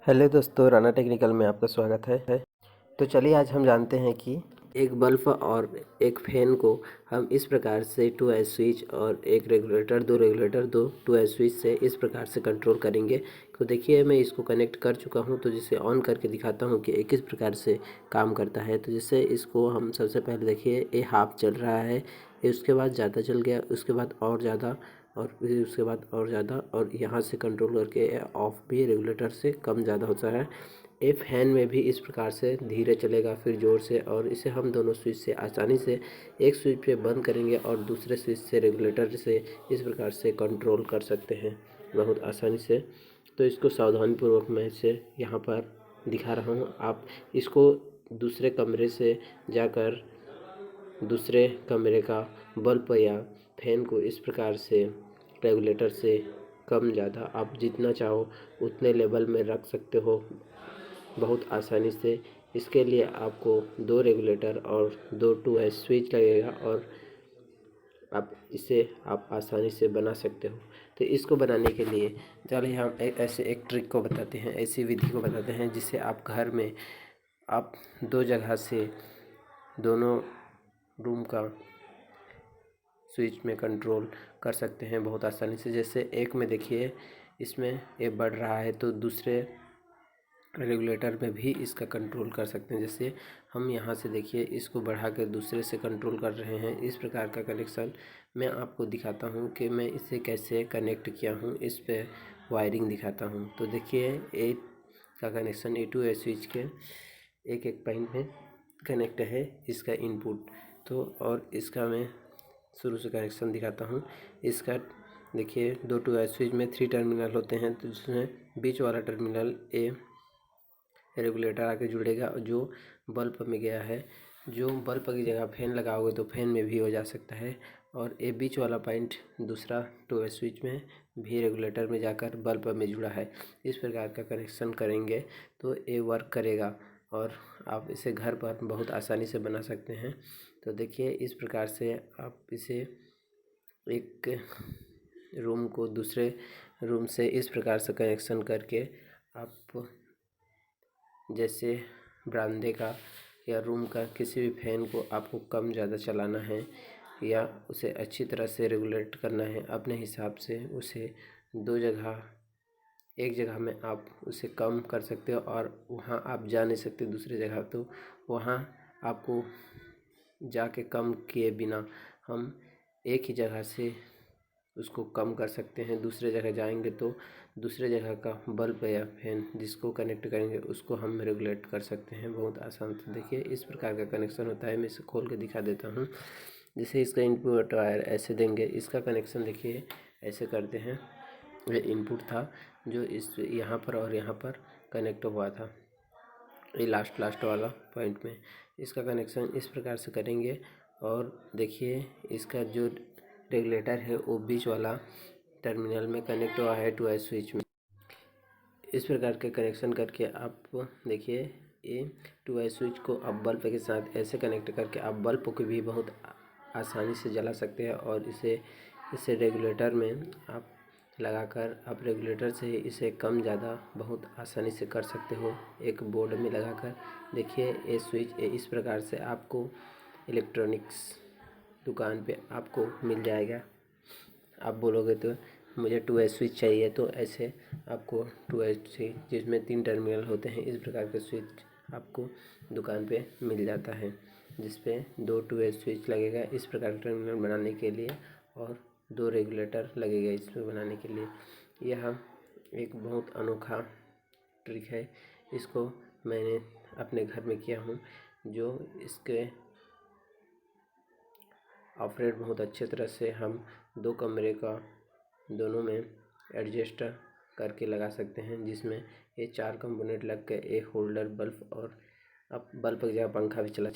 Hello दोस्तों, Rana technical में आपका स्वागत है। तो चलिए आज हम जानते हैं कि एक बल्ब और एक फैन को हम इस प्रकार से 2 स्विच और एक रेगुलेटर, दो 2 स्विच से इस प्रकार से कंट्रोल करेंगे। तो देखिए मैं इसको कनेक्ट कर चुका हूं, तो जिसे ऑन करके दिखाता हूं कि ये किस प्रकार से काम करता है। तो जिससे इसको हम सबसे पहले देखिए ये हाफ चल रहा है, उसके बाद ज़्यादा चल गया, उसके बाद और ज़्यादा, और फिर उसके बाद और ज़्यादा, और यहाँ से कंट्रोल करके ऑफ भी रेगुलेटर से कम ज़्यादा होता है। ये फैन में भी इस प्रकार से धीरे चलेगा फिर ज़ोर से, और इसे हम दोनों स्विच से आसानी से एक स्विच पे बंद करेंगे और दूसरे स्विच से रेगुलेटर से इस प्रकार से कंट्रोल कर सकते हैं बहुत आसानी से। तो इसको सावधानीपूर्वक मैं इसे यहाँ पर दिखा रहा हूँ। आप इसको दूसरे कमरे से जाकर दूसरे कमरे का बल्ब या फैन को इस प्रकार से रेगुलेटर से कम ज़्यादा आप जितना चाहो उतने लेवल में रख सकते हो बहुत आसानी से। इसके लिए आपको 2 रेगुलेटर और 2 स्विच लगेगा, और आप आसानी से बना सकते हो। तो इसको बनाने के लिए चलिए हम एक ट्रिक को बताते हैं, ऐसी विधि को बताते हैं जिससे आप घर में आप 2 जगह से दोनों रूम का स्विच में कंट्रोल कर सकते हैं बहुत आसानी से। जैसे एक में देखिए इसमें ये बढ़ रहा है, तो दूसरे रेगुलेटर में भी इसका कंट्रोल कर सकते हैं। जैसे हम यहाँ से देखिए इसको बढ़ा कर दूसरे से कंट्रोल कर रहे हैं। इस प्रकार का कनेक्शन मैं आपको दिखाता हूँ कि मैं इसे कैसे कनेक्ट किया हूँ, इस पे वायरिंग दिखाता हूँ। तो देखिए ए का connection A to A switch के एक पॉइंट में कनेक्ट है इसका इनपुट। तो और इसका मैं शुरू से कनेक्शन दिखाता हूँ। इसका देखिए 2 स्विच में 3 टर्मिनल होते हैं, तो जिसमें बीच वाला टर्मिनल ए रेगुलेटर आके जुड़ेगा जो बल्ब में गया है। जो बल्ब की जगह फैन लगाओगे तो फैन में भी हो जा सकता है, और ये बीच वाला पॉइंट दूसरा 2 स्विच में भी रेगुलेटर में जाकर बल्ब में जुड़ा है। इस प्रकार का कनेक्शन करेंगे तो ये वर्क करेगा, और आप इसे घर पर बहुत आसानी से बना सकते हैं। तो देखिए इस प्रकार से आप इसे एक रूम को दूसरे रूम से इस प्रकार से कनेक्शन करके आप जैसे बरामदे का या रूम का किसी भी फैन को आपको कम ज़्यादा चलाना है या उसे अच्छी तरह से रेगुलेट करना है अपने हिसाब से, उसे 2 जगह, एक जगह में आप उसे कम कर सकते हो और वहाँ आप जा नहीं सकते दूसरी जगह, तो वहाँ आपको जाके कम किए बिना हम एक ही जगह से उसको कम कर सकते हैं। दूसरे जगह जाएंगे तो दूसरे जगह का बल्ब या फैन जिसको कनेक्ट करेंगे उसको हम रेगुलेट कर सकते हैं बहुत आसान से। देखिए इस प्रकार का कनेक्शन होता है। मैं इसे खोल के दिखा देता हूँ। जैसे इसका इनपुट वायर ऐसे देंगे, इसका कनेक्शन देखिए ऐसे करते हैं। ये इनपुट था जो इस यहाँ पर और यहाँ पर कनेक्ट हुआ था, ये लास्ट वाला पॉइंट में। इसका कनेक्शन इस प्रकार से करेंगे, और देखिए इसका जो रेगुलेटर है वो बीच वाला टर्मिनल में कनेक्ट हुआ है 2 स्विच में। इस प्रकार के कनेक्शन करके आप देखिए ये 2 स्विच को आप बल्ब के साथ ऐसे कनेक्ट करके आप बल्ब को भी बहुत आसानी से जला सकते हैं, और इसे रेगुलेटर में आप लगाकर आप रेगुलेटर से इसे कम ज़्यादा बहुत आसानी से कर सकते हो एक बोर्ड में लगाकर। देखिए ये स्विच इस प्रकार से आपको इलेक्ट्रॉनिक्स दुकान पे आपको मिल जाएगा। आप बोलोगे तो मुझे 2 स्विच चाहिए, तो ऐसे आपको 2 स्विच जिसमें 3 टर्मिनल होते हैं इस प्रकार के स्विच आपको दुकान पे मिल जाता है, जिस पे 2 स्विच लगेगा इस प्रकार का टर्मिनल बनाने के लिए, और 2 रेगुलेटर लगेगा इसमें बनाने के लिए। यह एक बहुत अनोखा ट्रिक है, इसको मैंने अपने घर में किया हूँ। जो इसके ऑपरेट बहुत अच्छे तरह से हम 2 कमरे का दोनों में एडजस्ट करके लगा सकते हैं, जिसमें ये 4 कंपोनेंट लग के एक होल्डर बल्ब, और अब बल्ब की जगह पंखा भी चला